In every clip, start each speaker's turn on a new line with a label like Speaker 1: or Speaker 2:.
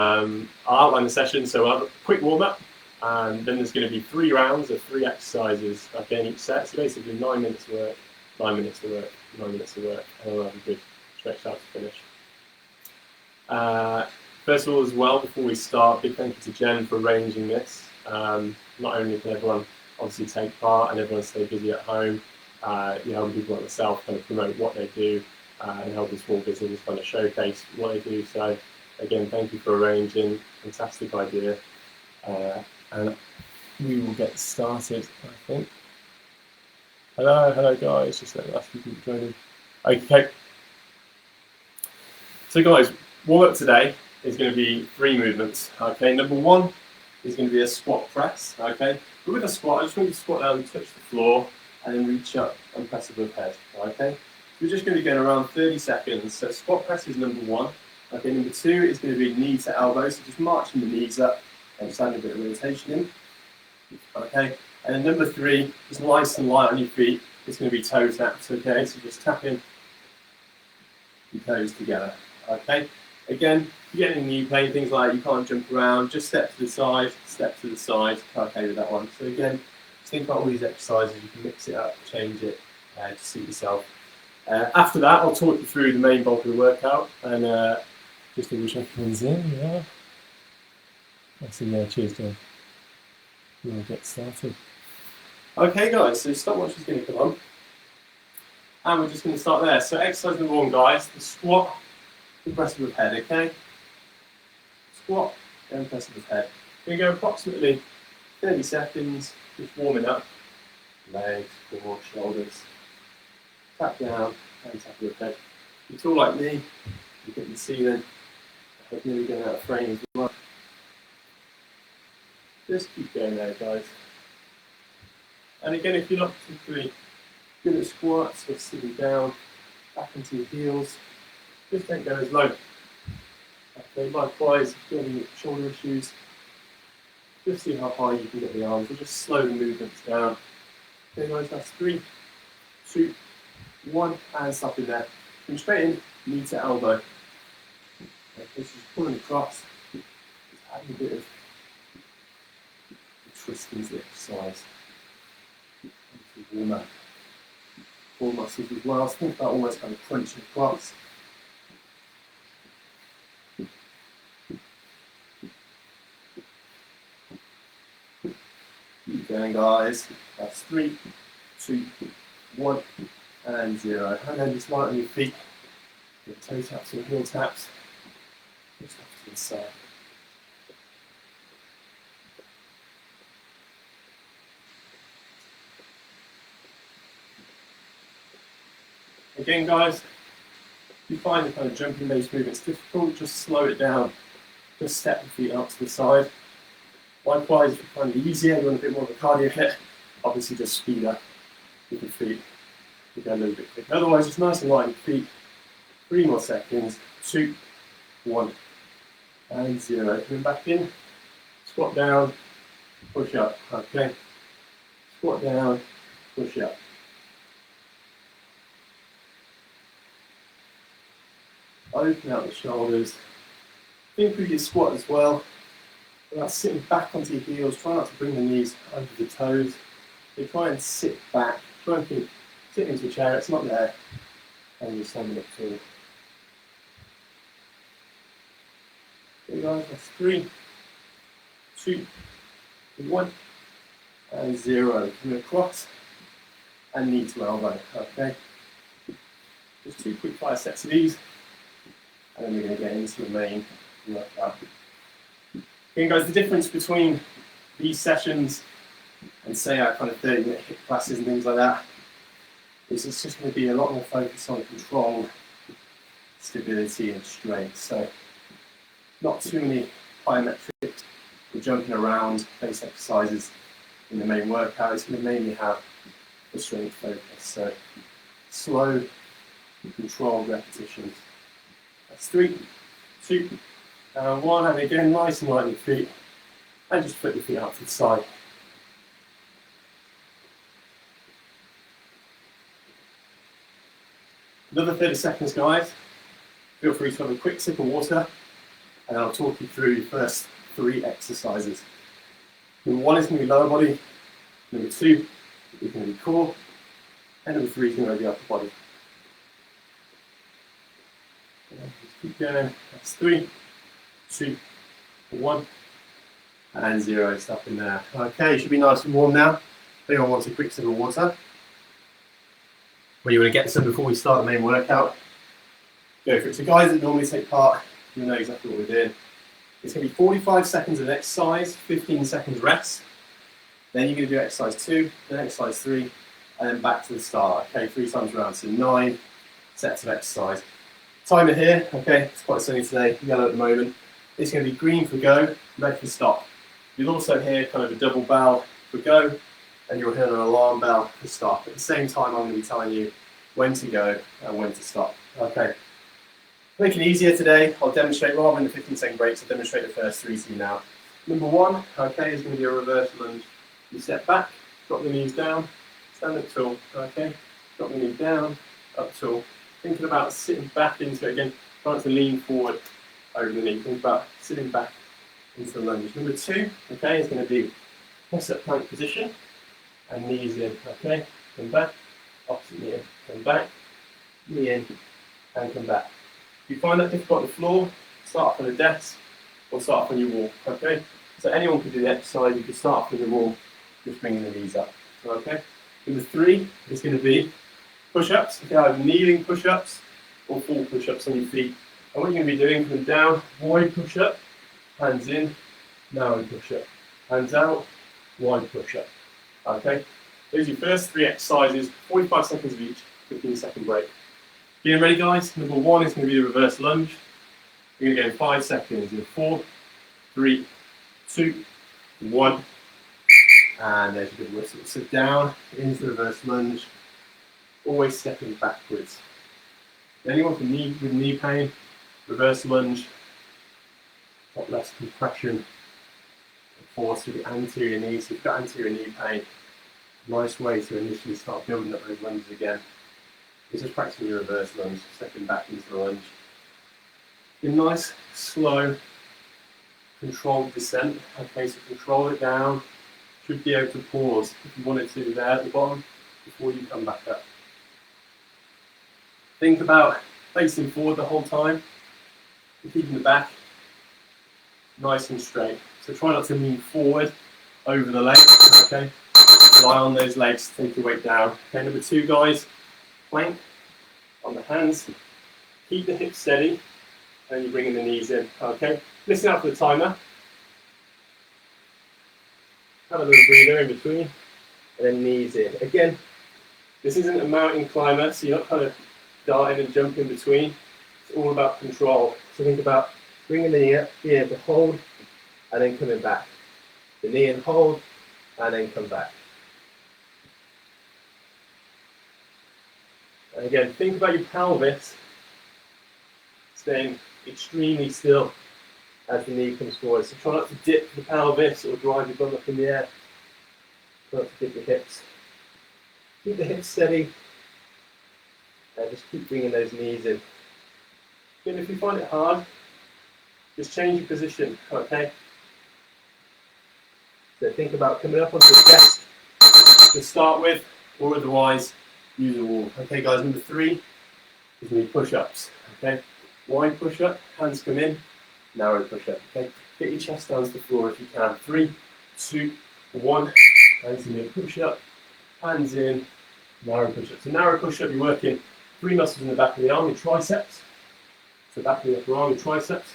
Speaker 1: I'll outline the session, so I'll have a quick warm-up, and then there's going to be 3 rounds of 3 exercises in each set, so basically 9 minutes of work, 9 minutes of work, 9 minutes of work, and I'll have a good stretch out to finish. First of all, as well, before we start, big thank you to Jen for arranging this. Not only can everyone obviously take part and everyone stay busy at home, you help people like myself kind of promote what they do and helping small businesses kind of showcase what they do. So again, thank you for arranging. Fantastic idea. And we will get started, I think. Hello guys, just let me ask you to join in. Okay. So guys, warm up today is going to be 3 movements. Okay, number 1 is going to be a squat press. Okay, but with a squat, I just want you to squat down, touch the floor, and then reach up and press above head. Okay, we're just going to be going around 30 seconds. So squat press is number 1. Okay, number 2 is going to be knee to elbow, so just marching the knees up and just adding a bit of rotation in. Okay, and then number 3 is nice and light on your feet. It's going to be toe taps. Okay, so just tapping your toes together. Okay, again, if you get any knee pain, things like you can't jump around, just step to the side, step to the side. Okay with that one. So again, just think about all these exercises. You can mix it up, change it to suit yourself. After that, I'll talk you through the main bulk of the workout and just double check everyone's in. Yeah. That's in there. Cheers, John. We'll get started. Okay, guys. So stopwatch is going to come on, and we're just going to start there. So exercise number 1, guys, the squat. Press above head, okay? Squat, then press above head. We're going to go approximately 30 seconds, just warming up. Legs, core, shoulders. Tap down and tap above head. If you're tall like me, you get the ceiling. I'm nearly going out of frame as well. Just keep going there, guys. And again, if you're not particularly good at squats, or sitting down, back into your heels. Just don't go as low. Okay, likewise, if you have any shoulder issues, just see how high you can get the arms, and just slow the movements down. Okay, guys, that's 3, 2, 1, and stop in there. Come straight in, knee to elbow. Okay, so just pulling across, just adding a bit of twist into the exercise. Warm up. Core muscles as well. So think about almost kind of crunching across. Keep going, guys. That's 3, 2, 1, and 0. And then just light on your feet. Get toe taps or heel taps. Just off to the side. Again, guys, if you find the kind of jumping based movements difficult, just slow it down. Just step the feet up to the side. Likewise, if you find it easier, you want a bit more of a cardio hit, obviously just speed up with your feet. You go a little bit quicker. Otherwise, just nice and light on your feet. 3 more seconds. 2, 1, and 0. Coming back in. Squat down, push up. Okay. Squat down, push up. Open out the shoulders. Think through your squat as well. Without sitting back onto your heels, try not to bring the knees under the toes. So try and sit back. Try and think, sit into a chair, it's not there. And you're standing up tall. Okay, guys, that's 3, 2, 1, and 0. Coming across and knee to elbow. Okay. Just 2 quick fire sets of these. And then we're going to get into the main workout. Again, guys, the difference between these sessions and say our kind of 30-minute HIIT classes and things like that is it's just going to be a lot more focus on control, stability, and strength. So, not too many plyometrics or jumping around base exercises in the main workout. It's going to mainly have the strength focus. So, slow, controlled repetitions. That's 3, 2, 1, and again, nice and light on your feet, and just put your feet out to the side. Another 30 seconds, guys. Feel free to have a quick sip of water. and I'll talk you through the first 3 exercises. Number 1 is going to be lower body, number 2 is going to be core, and number 3 is going to be upper body. Just keep going. That's 3, 2, 1, and 0. Stop in there. Okay, should be nice and warm now. If anyone wants a quick sip of water, well, you want to get some before we start the main workout, go for it. So guys that normally take part, you know exactly what we're doing. It's going to be 45 seconds of exercise, 15 seconds rest. Then you're going to do exercise 2, then exercise 3, and then back to the start. Okay, 3 times around, so 9 sets of exercise. Timer here, okay, it's quite sunny today, yellow at the moment. It's going to be green for go, red for stop. You'll also hear kind of a double bell for go, and you'll hear an alarm bell for stop. At the same time, I'm going to be telling you when to go and when to stop. Okay. To make it easier today, I'll demonstrate, rather than the 15-second breaks, I'll demonstrate the first 3 to you now. Number 1, okay, is going to be a reverse lunge. You step back, drop the knees down, stand up tall, okay, drop the knees down, up tall. Thinking about sitting back into it again, trying to lean forward over the knee. Think about sitting back into the lunge. Number 2, okay, is going to be press-up plank position and knees in, okay, come back, opposite knee in, come back, knee in, and come back. If you find that difficult on the floor, start off on a desk or start off on your wall, okay? So anyone can do the exercise, you can start off on your wall, just bringing the knees up, okay? Number 3 is going to be push-ups, okay, either kneeling push-ups or full push-ups on your feet. And what you're going to be doing, come down, wide push-up, hands in, narrow push-up, hands out, wide push-up, okay? Those are your first 3 exercises, 45 seconds of each, 15-second break. Getting ready, guys? Number 1 is going to be the reverse lunge. You're going to go in 5 seconds in 4, 3, 2, 1, and there's a good whistle. So down into the reverse lunge, always stepping backwards. Anyone with knee pain, reverse lunge, got less compression, force through the anterior knee. So if you've got anterior knee pain, nice way to initially start building up those lunges again. It's just practicing your reverse lunge, stepping back into the lunge. A nice, slow, controlled descent. Okay, so control it down. Should be able to pause if you wanted to there at the bottom before you come back up. Think about facing forward the whole time and keeping the back nice and straight. So try not to lean forward over the legs, okay? Rely on those legs to take your weight down. Okay, number 2, guys, plank on the hands. Keep the hips steady and you're bringing the knees in, okay? Listen out for the timer. Have a little breather in between and then knees in. Again, this isn't a mountain climber, so you're not kind of darting and jumping between. It's all about control. So think about bringing the knee up, being able to hold and then coming back. The knee and hold and then come back. And again, think about your pelvis staying extremely still as the knee comes forward. So try not to dip the pelvis or drive your bum up in the air. Try not to dip the hips. Keep the hips steady and just keep bringing those knees in. And if you find it hard, just change your position, okay? So think about coming up onto the desk to start with, or otherwise use a wall. Okay guys, number 3 is going to be push-ups, okay? Wide push-up, hands come in, narrow push-up, okay? Get your chest down to the floor if you can. 3, 2, 1, hands in, push-up, hands in, narrow push-up. So narrow push-up, you're working 3 muscles in the back of the arm, your triceps, so back of the upper arm, your triceps,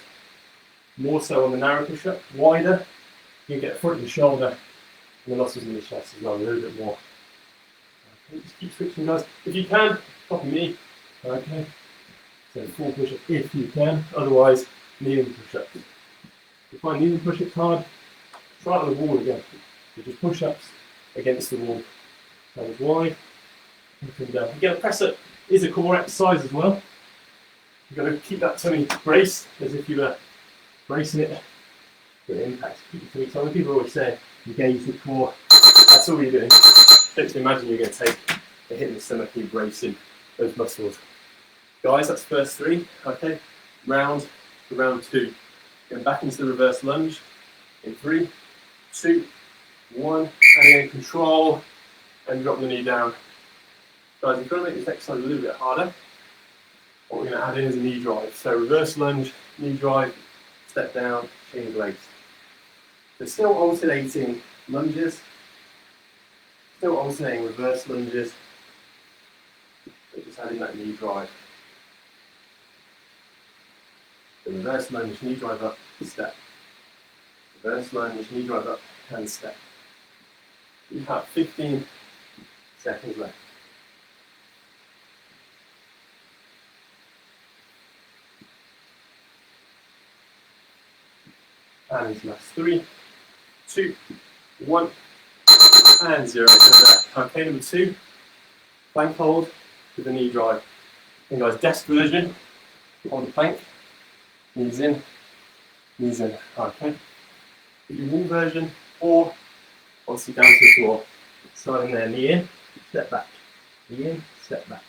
Speaker 1: more so on the narrow push-up, wider, you get the front of the shoulder and the muscles in the chest as well, a little bit more. Okay, just keep switching guys. If you can, copy me, okay? So full push-up if you can, otherwise kneeling push-ups. If you find kneeling push-ups hard, try it on the wall again. So just push-ups against the wall. Hands wide, and come down. Again, press-up is a core exercise as well. You've got to keep that tummy braced as if you were bracing it for an impact. Keep your tummy tight. People always say, engage the core. That's all you're doing. Don't imagine you're going to take a hit in the stomach and you're bracing those muscles. Guys, that's first 3, okay? Round to round 2. Going back into the reverse lunge in 3, 2, 1, and then control and drop the knee down. Guys, we've got to make this exercise a little bit harder. What we're going to add in is a knee drive. So reverse lunge, knee drive, step down, change legs. So still alternating lunges, still alternating reverse lunges, but just adding that knee drive. The reverse lunge, knee drive up, step. Reverse lunge, knee drive up, and step. You have 15 seconds left. And into last 3, 2, 1, and 0. So back. Okay, number 2, plank hold with the knee drive. And guys, desk version, hold the plank, knees in, knees in. Okay. Do wall version, or obviously down to the floor. Starting there, knee in, step back. Knee in, step back.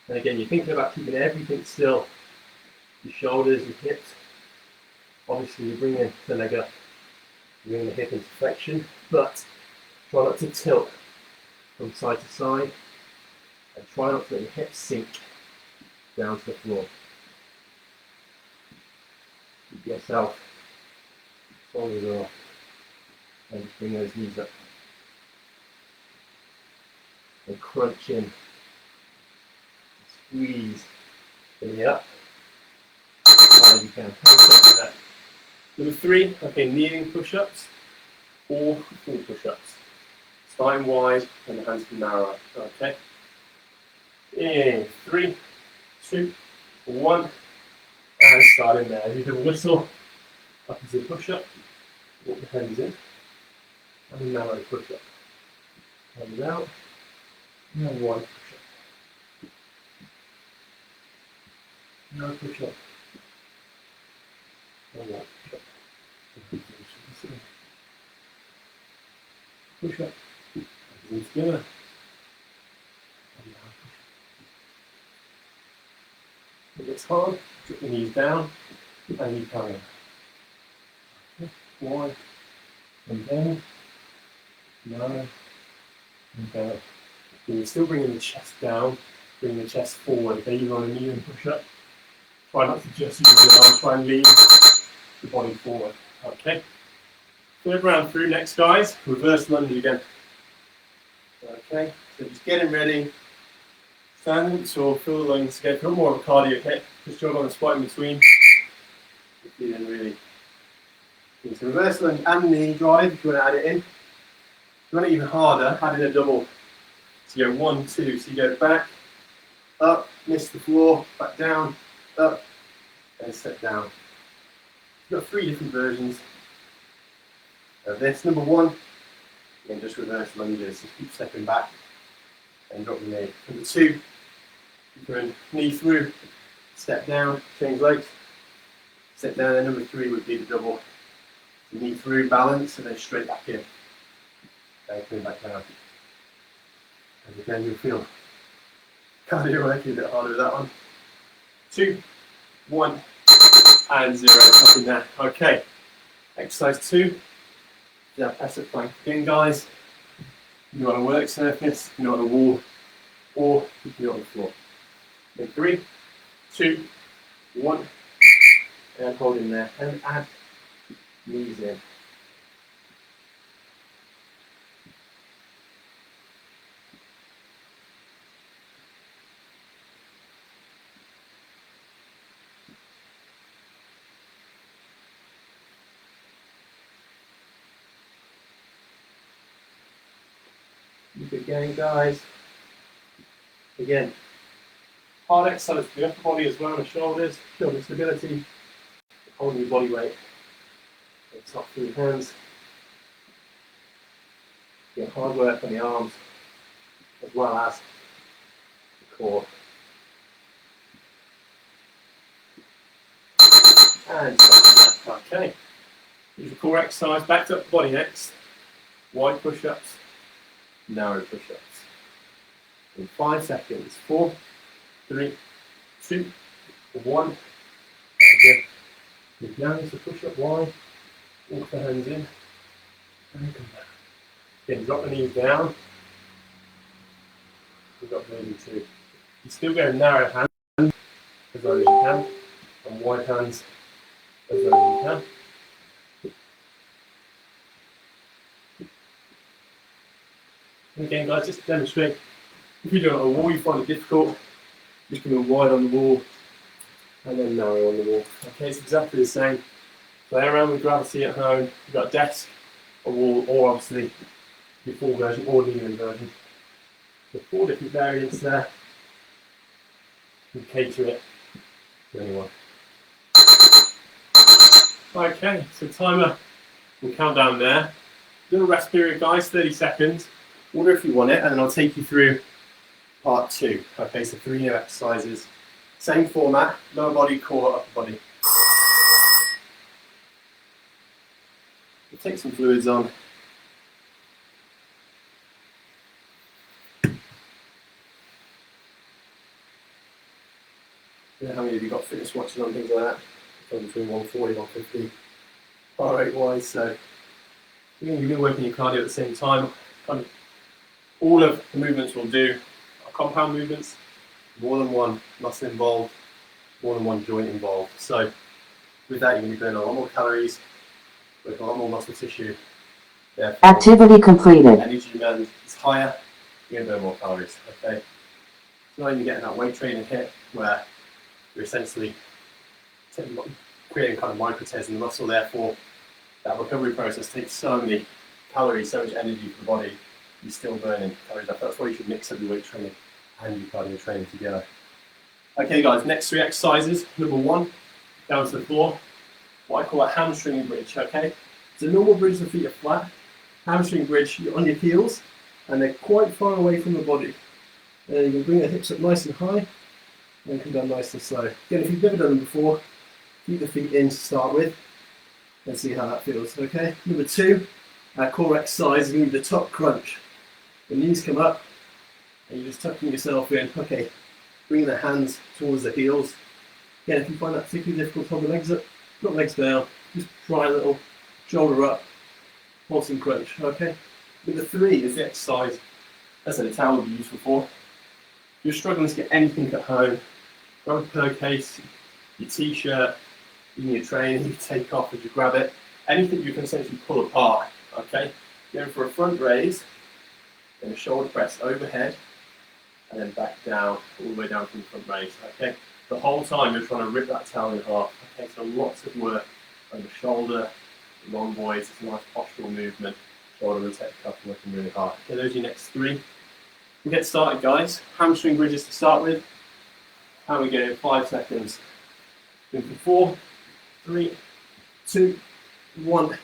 Speaker 1: And again, you're thinking about keeping everything still. Your shoulders, your hips. Obviously, you bring in the leg up, you bring the hip into flexion, but try not to tilt from side to side, and try not to let your hips sink down to the floor. Keep yourself strong as well, and just bring those knees up. And crunch in. Squeeze the knee up as hard as you can. Number 3, okay, kneeling push-ups or full push-ups. Starting wide and the hands can narrow. Okay. In 3, 2, 1, and starting there. You can whistle up into the push-up, walk the hands in, and a narrow push-up. Hands out, and 1 push-up. No push-up. And 1 push-up. Push-up. Hands together. If it's hard, drop the knees down and you carry on. Wide and down, narrow and down. And you're still bringing the chest down, bringing the chest forward. Okay, you're on a knee and push up. Try not to just use your arms, try and lean the body forward. Okay. Third round through, next guys, reverse lunge again. Okay, so just getting ready. Stand tall, fill the lungs again. If you want more of a cardio hit, just jog on the spot in between. If you didn't really. So reverse lunge and knee drive if you want to add it in. If you want it even harder, add in a double. So you go 1, 2, so you go back, up, miss the floor, back down, up, and step down. You've got 3 different versions of this. Number 1, again, just reverse lunges, just keep stepping back and drop the knee. Number 2, you go knee through, step down, change legs, step down. And number 3 would be the double. Knee through, balance, and then straight back in. Okay, coming back down. And again, you'll feel cardio working a bit harder with that one. 2, 1, and 0. Up in there. Okay. Exercise 2. Yeah, press it plank again, guys. You're on a work surface, you're on a wall, or you're on the floor. In 3, 2, 1, and hold in there, and add knees in. Keep it going, guys. Again, hard exercise for the upper body as well, the shoulders, shoulder stability, holding your body weight. It's not through your hands. Get hard work on the arms as well as the core. And okay. Use the core exercise, back to upper body next. Wide push-ups. Narrow push-ups. In 5 seconds. 4, 3, 2, 1. Good. Move down, so push up wide. Walk the hands in. And come back. Again, drop the knees down. We've got moving too. You still go narrow hands as low as you can, and wide hands as low as you can. And again, guys, just to demonstrate, if you do it on a wall, you find it difficult, you can go wide on the wall and then narrow on the wall. Okay, it's exactly the same. Play around with gravity at home. You've got a desk, a wall, or obviously your full version or kneeling version. So 4 different variants there. You can cater it to anyone. Okay, so timer will count down there. Little rest period, guys, 30 seconds. Order if you want it, and then I'll take you through part 2. Okay, so 3 new exercises. Same format, lower body, core, upper body. We'll take some fluids on. How many of you got fitness watches on, things like that? Probably between 140 and 150 heart rate wise. So you've been working your cardio at the same time. All of the movements we'll do are compound movements, more than one muscle involved, more than one joint involved. So with that, you're going to be burning a lot more calories, with a lot more muscle tissue. Therefore,
Speaker 2: activity completed.
Speaker 1: Energy demand is higher, you're going to burn more calories. Okay. So now you're getting that weight training hit where you're essentially creating kind of micro tears in the muscle. Therefore, that recovery process takes so many calories, so much energy for the body. You're still burning calories. That's why you should mix up your weight training and your cardio training together. Okay, guys, next 3 exercises. Number 1, down to the floor. What I call a hamstring bridge. Okay, it's a normal bridge. The feet are flat. Hamstring bridge. You're on your heels, and they're quite far away from the body. And you can bring the hips up nice and high. And come down nice and slow. Again, if you've never done them before, keep the feet in to start with and see how that feels. Okay. Number 2, our core exercise is going to be the top crunch. The knees come up and you're just tucking yourself in. Okay. Bring the hands towards the heels. Again, if you find that particularly difficult, hold the legs up, not legs down. Just try a little shoulder up, pulsing crunch. Okay. Number 3 is the exercise. As I said, a towel would be useful for. If you're struggling to get anything at home, grab a pillowcase, your t-shirt, even your trainer, you take off as you grab it. Anything you can essentially pull apart. Okay, going for a front raise, then a shoulder press overhead, and then back down, all the way down from the front raise. Okay, the whole time you're trying to rip that towel in half. Okay, so lots of work on the shoulder, the long boys. It's a nice postural movement. Shoulder rotate cuff working really hard. Okay, those are your next 3. We'll get started, guys. Hamstring bridges to start with. How we go? 5 seconds. Go for 4, 3, 2, 1,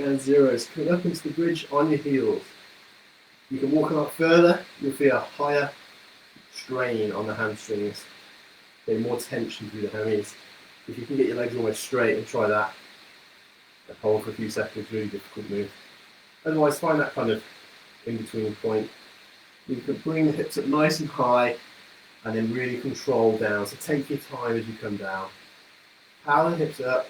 Speaker 1: and 0. So coming up into the bridge on your heels. You can walk a lot further. You'll feel a higher strain on the hamstrings. Get more tension through the hammies. If you can get your legs almost straight and try that, and hold for a few seconds. Really difficult move. Otherwise, find that kind of in between point. You can bring the hips up nice and high and then really control down. So take your time as you come down. Power the hips up,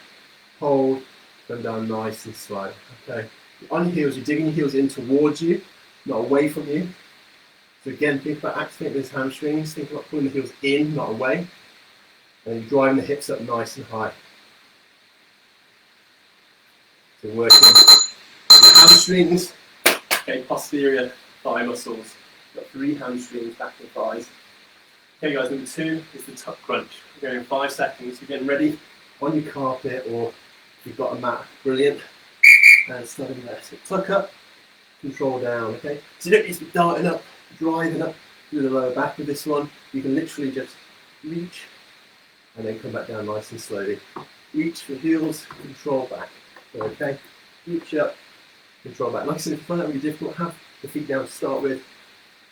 Speaker 1: hold, come down nice and slow. Okay. On your heels, you're digging your heels in towards you, not away from you. So again, think about activating those hamstrings. Think about pulling the heels in, not away. And you're driving the hips up nice and high. So working the hamstrings, okay, posterior thigh muscles. Got 3 hamstrings, back to the thighs. Okay guys, number 2 is the tuck crunch. We're going in 5 seconds. You're getting ready on your carpet or if you've got a mat, brilliant. And starting there. So tuck up, control down, okay? So you don't need to be darting up, driving up through the lower back with this one. You can literally just reach and then come back down nice and slowly. Reach for heels, control back. Okay? Reach up, control back. Like I said, if you find that really difficult, have the feet down to start with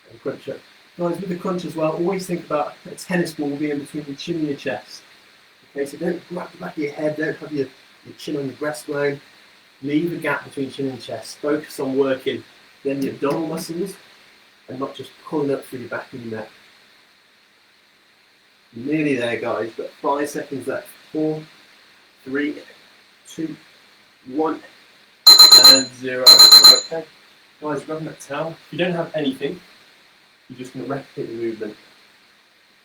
Speaker 1: and crunch up. Guys, with the crunch as well, always think about a tennis ball being between your chin and your chest. Okay, so don't grab the back of your head, don't have your chin on your breastbone. Leave a gap between chin and chest. Focus on working then the abdominal muscles and not just pulling up through your back and your neck. Nearly there, guys, but 5 seconds left. 4, 3, 2, 1, and 0. Okay. Guys, grab that towel. If you don't have anything, you're just going to replicate the movement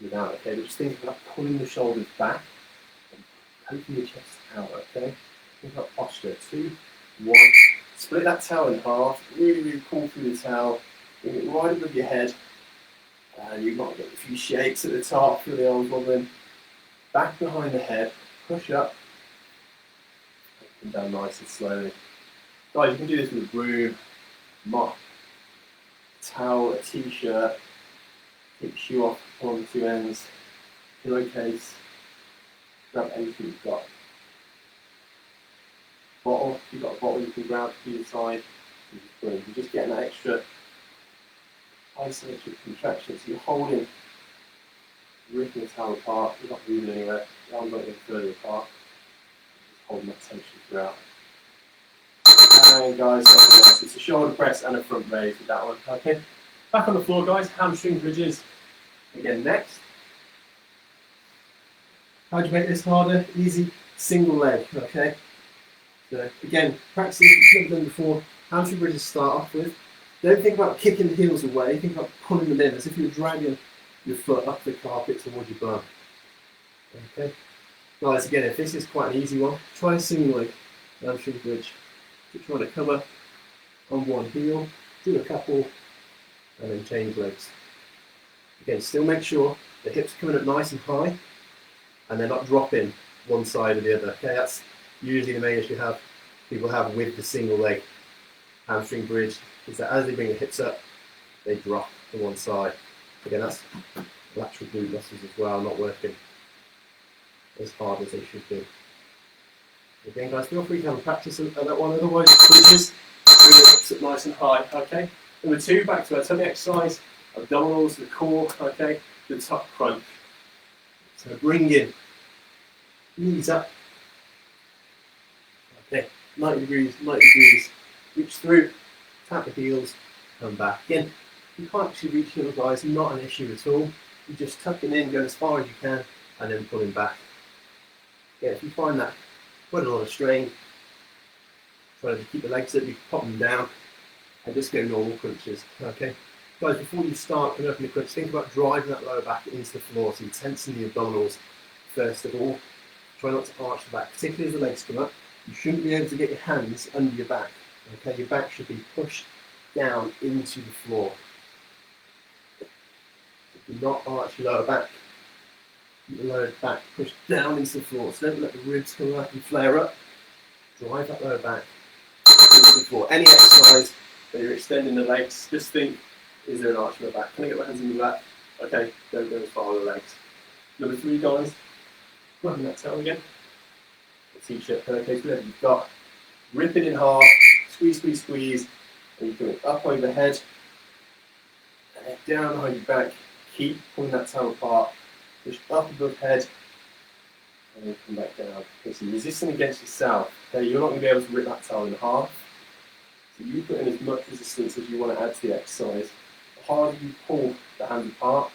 Speaker 1: without, okay? But just think about pulling the shoulders back and poking your chest out, okay? Think about posture. 2, 1. Split that towel in half. Really, really pull through the towel. Bring it right above your head. And you might get a few shakes at the top. Feel the arms wobbling. Back behind the head. Push up. And down nice and slowly. Guys, you can do this with a broom, mop, towel, a t-shirt. Take your shoe off on the 2 ends. Pillowcase. Grab anything you've got. Bottle. If you've got a bottle you can grab to your side. You're just getting that extra isometric contraction. So you're holding, ripping the towel apart. You're not moving anywhere. Your arms not getting further apart. Just holding that tension throughout. And guys, it's a shoulder press and a front raise with that one. Okay. Back on the floor, guys. Hamstring bridges. Again, next. How do you make this harder? Easy. Single leg. Okay. So again, practice if you've never done before. Hamstring bridges start off with. Don't think about kicking the heels away. Think about pulling them in as if you're dragging your foot up the carpet towards your bum. Okay. Guys, again, if this is quite an easy one, try a single leg hamstring bridge. You're trying to come up on one heel, do a couple, and then change legs. Again, still make sure the hips are coming up nice and high, and they're not dropping one side or the other. Okay, that's usually the main issue people have with the single leg hamstring bridge, is that as they bring the hips up, they drop to one side. Again, that's lateral glute muscles as well, not working as hard as they should be. Again, guys, feel free to have a practice at that one. Otherwise, bridges, bring the hips up nice and high. Okay. Number 2, back to our tummy exercise. Abdominals, the core. Okay. The top crunch. So bring in, knees up. Okay. 90 degrees, 90 degrees. Reach through, tap the heels, come back. Again, you can't actually reach heels, guys. Not an issue at all. You're just tucking in, going as far as you can, and then pulling back. Yeah, if you find that quite a lot of strain, try to keep the legs up, you can pop them down and just go normal crunches. Okay, guys, before you start coming up in the crunch, think about driving that lower back into the floor. So you tension the abdominals first of all. Try not to arch the back, particularly as the legs come up. You shouldn't be able to get your hands under your back. Okay, your back should be pushed down into the floor. Do not arch your lower back. Keep the lower back pushed down into the floor. So don't let the ribs come up and flare up. Drive that lower back into the floor. Any exercise where you're extending the legs, just think, is there an arch in the back? Can I get my hands in the back? Okay, don't go as far with the legs. Number 3, guys, grabbing that towel again. A t-shirt, pillowcase, whatever you've got. Rip it in half, squeeze, squeeze, squeeze. And you're going up overhead, and then down behind your back. Keep pulling that towel apart. Push up above head, and then come back down. Okay, so you're resisting against yourself. Okay, you're not going to be able to rip that towel in half. So you put in as much resistance as you want to add to the exercise. The harder you pull the hands apart,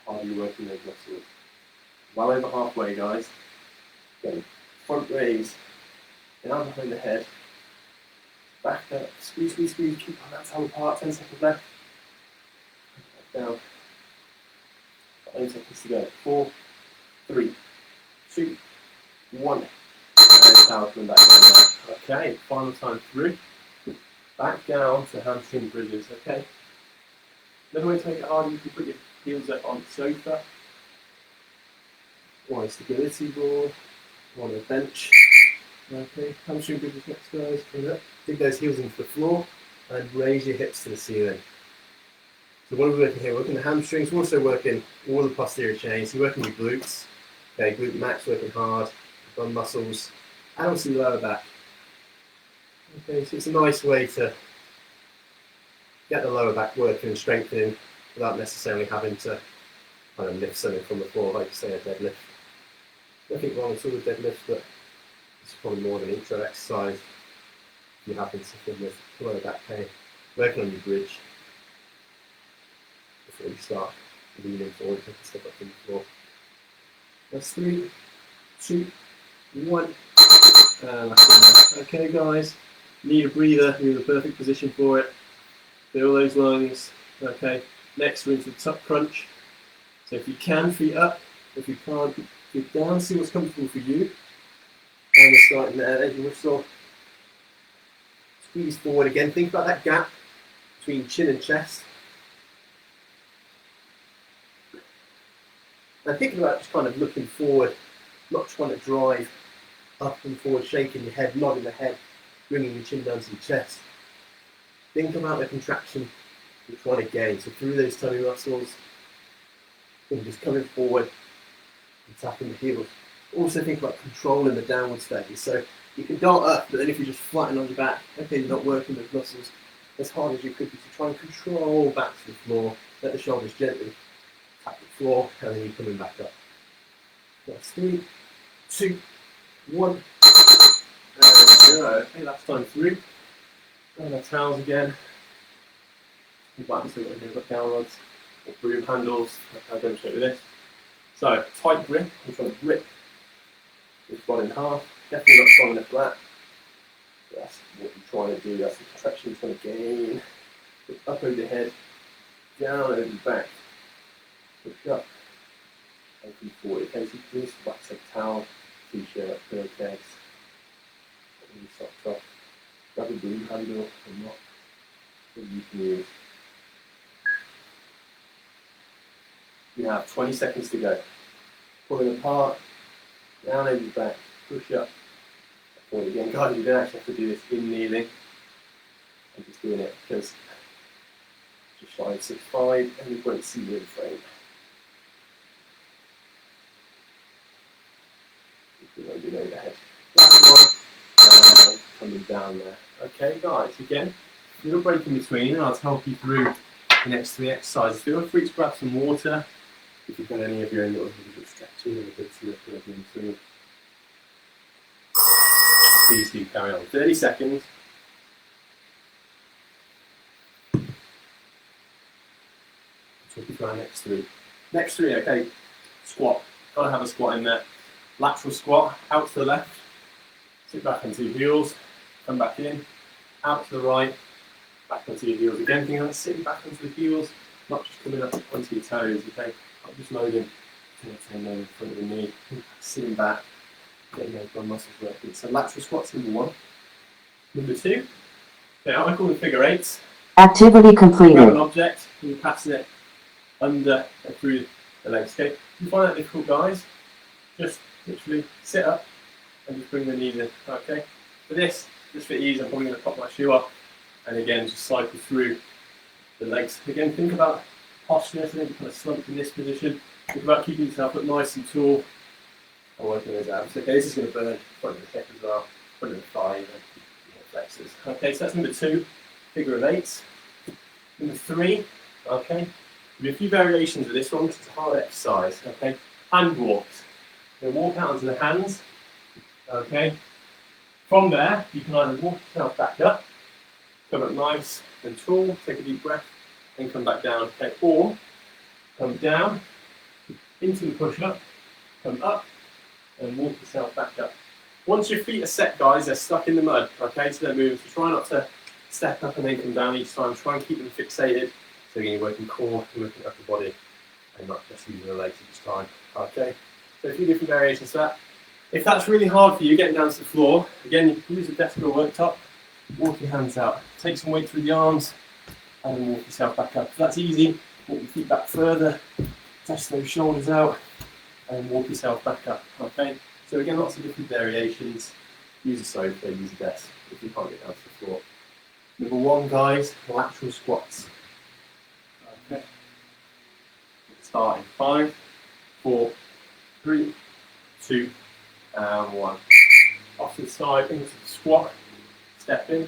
Speaker 1: the harder you're working those muscles. Well over halfway, guys. Again, front raise, down behind the head, back up, squeeze, squeeze, squeeze, keep that towel apart, 10 seconds left. Down. 8 seconds to go. 4, 3, 2, 1. And towel coming back down. Okay, final time through. Back down to hamstring bridges. Okay. Another way to make it harder, you can put your heels up on the sofa, or a stability board, or on a bench. Okay, hamstring bridges next, guys. Come up. Dig those heels into the floor and raise your hips to the ceiling. So what are we working here? We're working the hamstrings, we're also working all the posterior chains. So you're working your glutes, okay, glute max working hard, bum muscles, and also the lower back. Okay, so it's a nice way to get the lower back working and strengthening without necessarily having to kind of lift something from the floor, like say a deadlift. Nothing wrong at all with deadlift, but it's probably more of an intro exercise you have been suffering with lower back pain, working on your bridge before you start leaning forward, take a step up from the floor. That's 3, 2, 1. Okay, guys, need a breather. You're in the perfect position for it. Feel those lungs. Okay, next we're into the tuck crunch. So if you can, feet up. If you can't, feet down. See what's comfortable for you. And we're starting there. Edge whistle. Squeeze forward again. Think about that gap between chin and chest. And think about just kind of looking forward, not trying to drive up and forward, shaking your head, nodding the head, bringing your chin down to your chest. Think about the contraction you're trying to gain. So through those tummy muscles, and just coming forward and tapping the heels. Also think about controlling the downward phase. So you can dart up, but then if you just flatten on your back, okay, you're not working those muscles as hard as you could be. So try and control back to the floor. Let the shoulders gently tap the floor, and then you're coming back up. That's 3, 2, 1. Okay, last time through. And our towels again. Back to what we're doing, downwards. Or broom handles. I'll demonstrate with this. So, tight grip. I'm trying to grip this one in half. Definitely not strong enough for that. That's what you're trying to do. That's the contraction you're trying to gain. Look up over the head, down over the back. Push up. And come forward. Okay, so you can do this with like a towel, t-shirt, pillowcase. Really socks off. Grab a broom handle or not. That you can use. You have 20 seconds to go. Pulling apart, down over your back, push up, forward again. Guys, you don't actually have to do this in kneeling. I'm just doing it because just shy of 6'5" and you won't see the frame. You won't do overhead. Last one, coming down there. Okay, guys, again, a little break in between, and I'll help you through the next 3 exercises. Feel free to grab some water. If you've got any of your own little stretching and a bit to look in through. Please do carry on. 30 seconds. Talk you through our next 3. Next 3, okay. Squat. Gotta have a squat in there. Lateral squat, out to the left. Sit back onto your heels. Come back in. Out to the right. Back onto your heels again. Think about sitting back onto the heels, not just coming up onto your toes, okay? Not just loading in front of the knee, sitting back, getting those bum muscles working. So lateral squats, number 1. Number 2, okay, I call them figure 8s.
Speaker 2: Activity completed.
Speaker 1: Grab an object, and you're passing it under and through the legs, okay? If you find that difficult, guys, just literally sit up and just bring the knees in, okay? For this, just for ease, I'm probably going to pop my shoe up. And again, just cycle through the legs. Again, think about posture, so then you kind of slump in this position. Think about keeping yourself up nice and tall. And working those abs. Okay, this is going to burn front of the hip as well, front of the thigh, and hip flexors. Okay, so that's number 2, figure of 8s. Number 3, okay, there'll be a few variations of this one because it's a hard exercise. Okay, hand walks. You're going to walk out onto the hands. Okay, from there, you can either walk yourself back up, come up nice and tall, take a deep breath, and come back down, okay? Or come down into the push-up, come up, and walk yourself back up. Once your feet are set, guys, they're stuck in the mud, okay? So they're moving, so try not to step up and then come down each time. Try and keep them fixated. So again, you're working core, you're working upper body, and not just using the legs each time, okay? So a few different variations to that. If that's really hard for you, getting down to the floor, again, you can use a desk or worktop. Walk your hands out. Take some weight through the arms and then walk yourself back up. If that's easy, walk your feet back further, test those shoulders out and walk yourself back up. Okay? So again, lots of different variations. Use a sofa, use a desk if you can't get down to the floor. Number 1, guys, lateral squats. Okay. Start in 5, 4, 3, 2, and 1. Off to the side into the squat. Step in.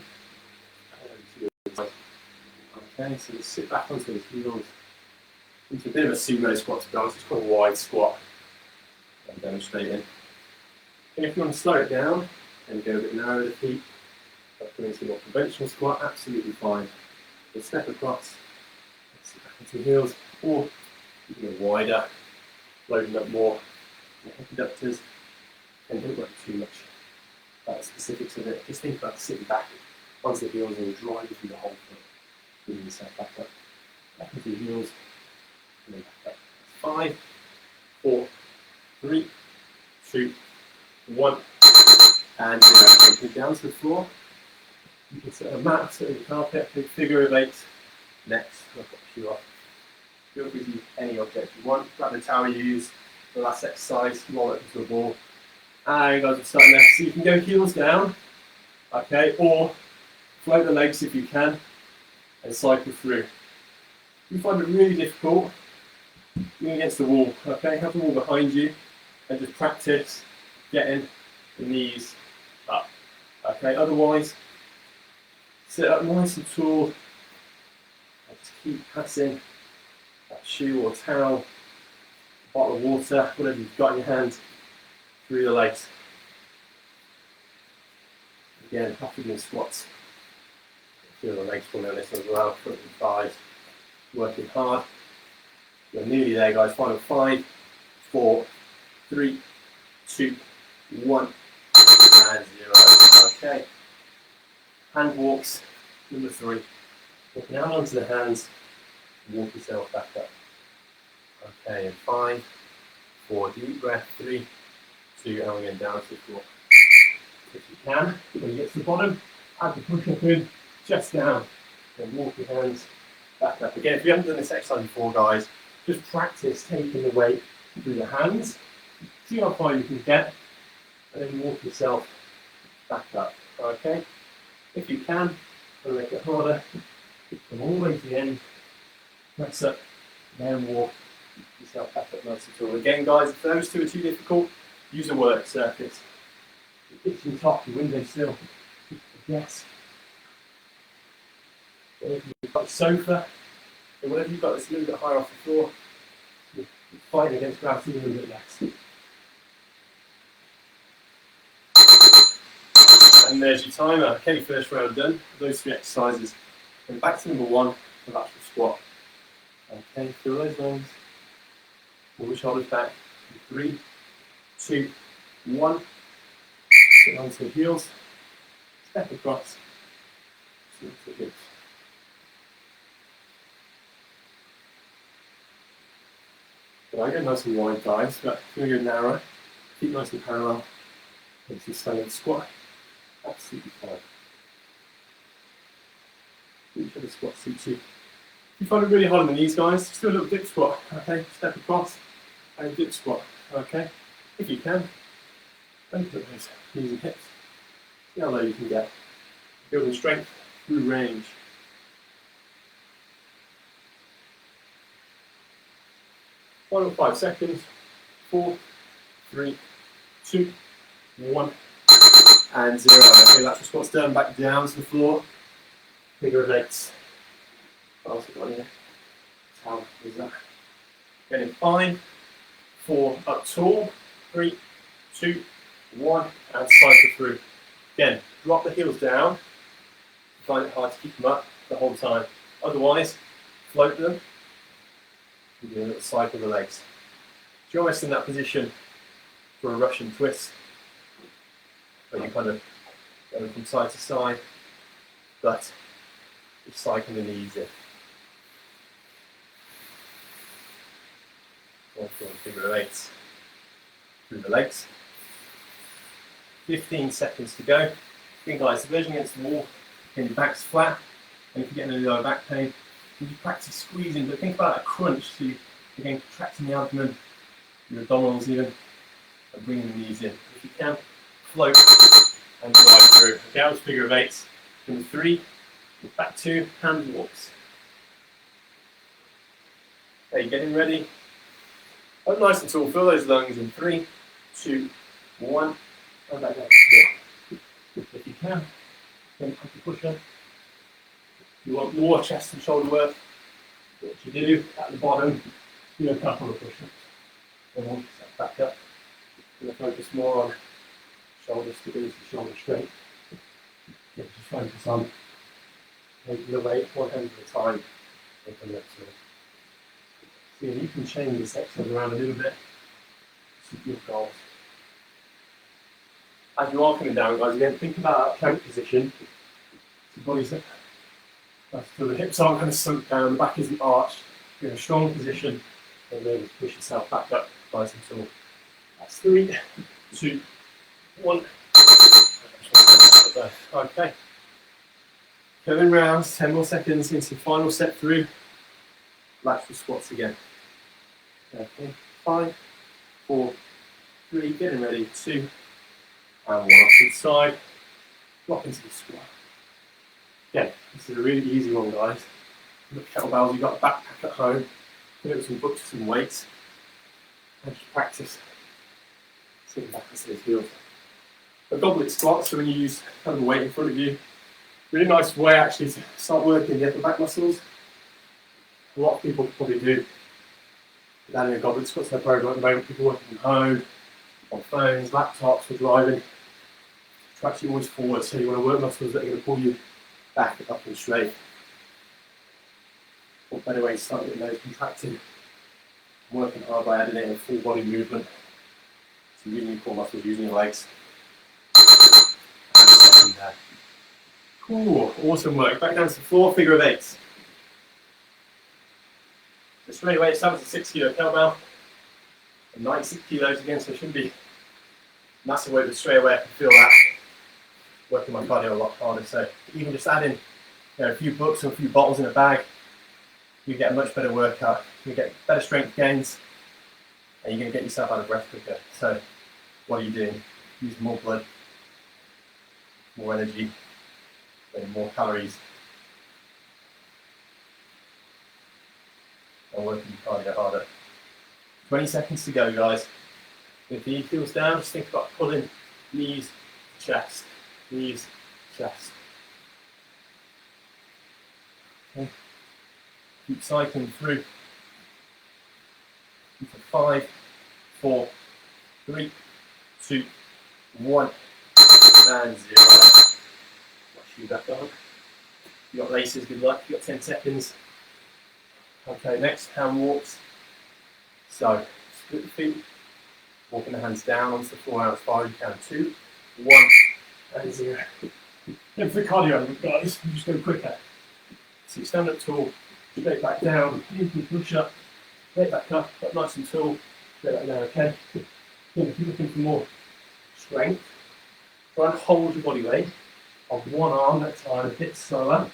Speaker 1: Okay, so just sit back onto the heels. Into a bit of a sumo squat, to be honest. It's called a wide squat. I'm demonstrating. And if you want to slow it down, then go a bit narrower with the feet. Doing some more conventional squat, absolutely fine. We'll step across, back into heels, or even wider, loading up more hip adductors, and don't worry too much about the specifics of it. Just think about sitting back onto the heels and driving through the whole foot, moving yourself back up, back into the heels, and then back up. 5, 4, 3, 2, 1, and take it down to the floor. You can set a mat, sit on the carpet, big figure of 8. Next, I've got a few off. Feel free to use any object you want. Grab the towel you use for the last exercise, roll it into a ball. And you guys will start next. So you can go heels down, okay, or float the legs if you can, and cycle through. If you find it really difficult, you're against the wall, okay? Have the wall behind you, and just practice getting the knees up, okay? Otherwise, sit up nice and tall, and just keep passing that shoe or towel, bottle of water, whatever you've got in your hand, through the legs. Again, after doing squats, feel the legs pulling on this as well, front and thighs, working hard. You're nearly there, guys. Final 5, 4, 3, 2, 1, and 0. Okay. Hand walks, number 3. Walking out onto the hands, walk yourself back up. Okay, and 5, 4, deep breath, 3, 2, and we're going down to the floor. If you can, when you get to the bottom, add the push up in, chest down, and walk your hands back up. Again, if you haven't done this exercise before, guys, just practice taking the weight through the hands, see how far you can get, and then walk yourself back up. Okay? If you can, and make it harder, come all the way to the end, press up, then walk yourself back up nice and tall. Again, guys, if those two are too difficult, use a work surface. The kitchen top, the windowsill, the desk. Whatever you've got, a sofa, or whatever you've got that's a little bit higher off the floor, you're fighting against gravity a little bit less. And there's your timer. Okay, first round done. Those 3 exercises. And back to number 1, the lateral squat. Okay, feel those lungs. Pull the shoulders back. 3, 2, 1. Sit onto the heels. Step across. Sit to the hips. Right, go nice and wide, guys. But if you go narrow, keep nice and parallel. Into the standard squat. Absolutely fine. Each of the squat suits you. If you find it really hard on the knees, guys, just do a little dip squat. Okay, step across and dip squat. Okay, if you can, don't put those knees and hips. See how low you can get. Building strength through range. Final 5 seconds. 4, 3, 2, 1, and 0. Okay, lateral squat's done. Back down to the floor. Figure of 8. What else have we got here? How is that? Getting 5, 4, up tall. 3, 2, 1, and cycle through. Again, drop the heels down. Find it hard to keep them up the whole time. Otherwise, float them. You do a little cycle of the legs. If you're almost in that position for a Russian twist, where you kind of go from side to side, but you're cycling the knees in. Figure of 8 through the legs. 15 seconds to go. Again, guys, version against the wall, again, your back's flat, and if you're getting any lower back pain, you practice squeezing, but think about a crunch, so you, again, contracting the abdomen, your abdominals even, and bringing the knees in. If you can, float and glide through. Okay, that was figure of 8. Number 3, back 2, hand walks. Okay, getting ready. Up nice and tall, fill those lungs in 3, 2, 1, and back up. If you can, then put the push up. If you want more chest and shoulder work, what you do at the bottom, do a couple of push-ups. Then once you back up, you're going to focus more on shoulder stability, shoulder strength. just focus on taking the weight one hand at a time. So you can change this exercise around a little bit to suit your goals. As you are coming down, guys, again, think about that plank position. The body's up. So the hips aren't kind of sunk down, the back isn't arched. You're in a strong position, and then push yourself back up nice and tall. That's 3, 2, 1. Okay. Coming round, 10 more seconds into the final set through. Lateral squats again. Okay, 5, 4, 3, getting ready, 2, and 1 off to the side. Drop into the squat. Again, this is a really easy one, guys. You've got kettlebells, you've got a backpack at home, put it with some books, some weights, and just practice. Sitting back into those heels. A goblet squat, so when you use kind of a weight in front of you, really nice way actually to start working the upper back muscles. A lot of people probably do landing a goblet squat's their program at the moment. People working from home, on phones, laptops, or driving. To actually always forward, so you want to work muscles that are going to pull you back up and straight. What better way to start getting those contracted? Working hard by adding in a full body movement. So using your core muscles, using your legs. And there. Cool, awesome work. Back down to the floor, figure of 8. So straight away, it starts with a 6 kilo kettlebell. And 96 kilos again, so it shouldn't be massive weight, but straight away I can feel that working my cardio a lot harder. So even just adding a few books and a few bottles in a bag, you get a much better workout. You get better strength gains, and you're going to get yourself out of breath quicker. So what are you doing? Using more blood, more energy, and more calories. And working your cardio harder. 20 seconds to go, guys. If the heels down, just think about pulling knees, chest, knees, chest. Okay. Keep cycling through. Keep for 5, 4, 3, 2, 1, and 0. Wash you back on. You got laces, good luck. You got 10 seconds. Okay, next hand walks. So split the feet, walking the hands down onto the floor as far as you can. 2, 1, and 0. Then for cardio, guys, you just go quicker. So you stand up tall, straight back down, you can push up, straight back up nice and tall, straight back down, okay? Then if you're looking for more strength, try and hold your body weight on one arm at a time, a bit slower.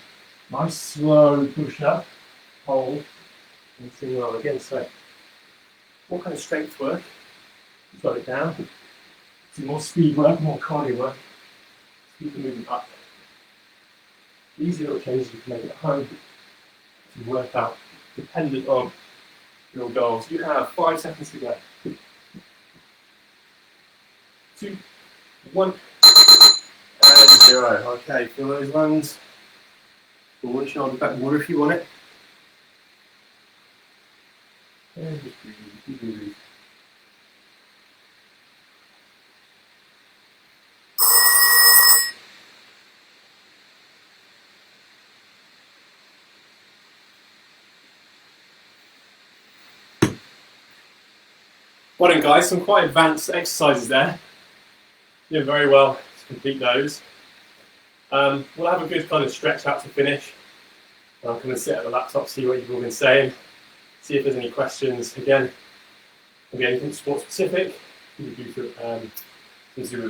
Speaker 1: Nice slow push up, hold, and single arm again. So what kind of strength work? Slow it down. Some more speed work, more cardio work. Keep the movement up. Easy little changes you can make at home to work out dependent on your goals. You have 5 seconds to go. 2, 1, and 0. Okay, feel those lungs. Pull one shoulder back more if you want it. And just breathe, breathe. Well done, guys, some quite advanced exercises there. You're doing very well to complete those. We'll have a good kind of stretch out to finish. I'm going to sit at the laptop, see what you've all been saying, see if there's any questions. Again, anything sport specific, you can do things to do with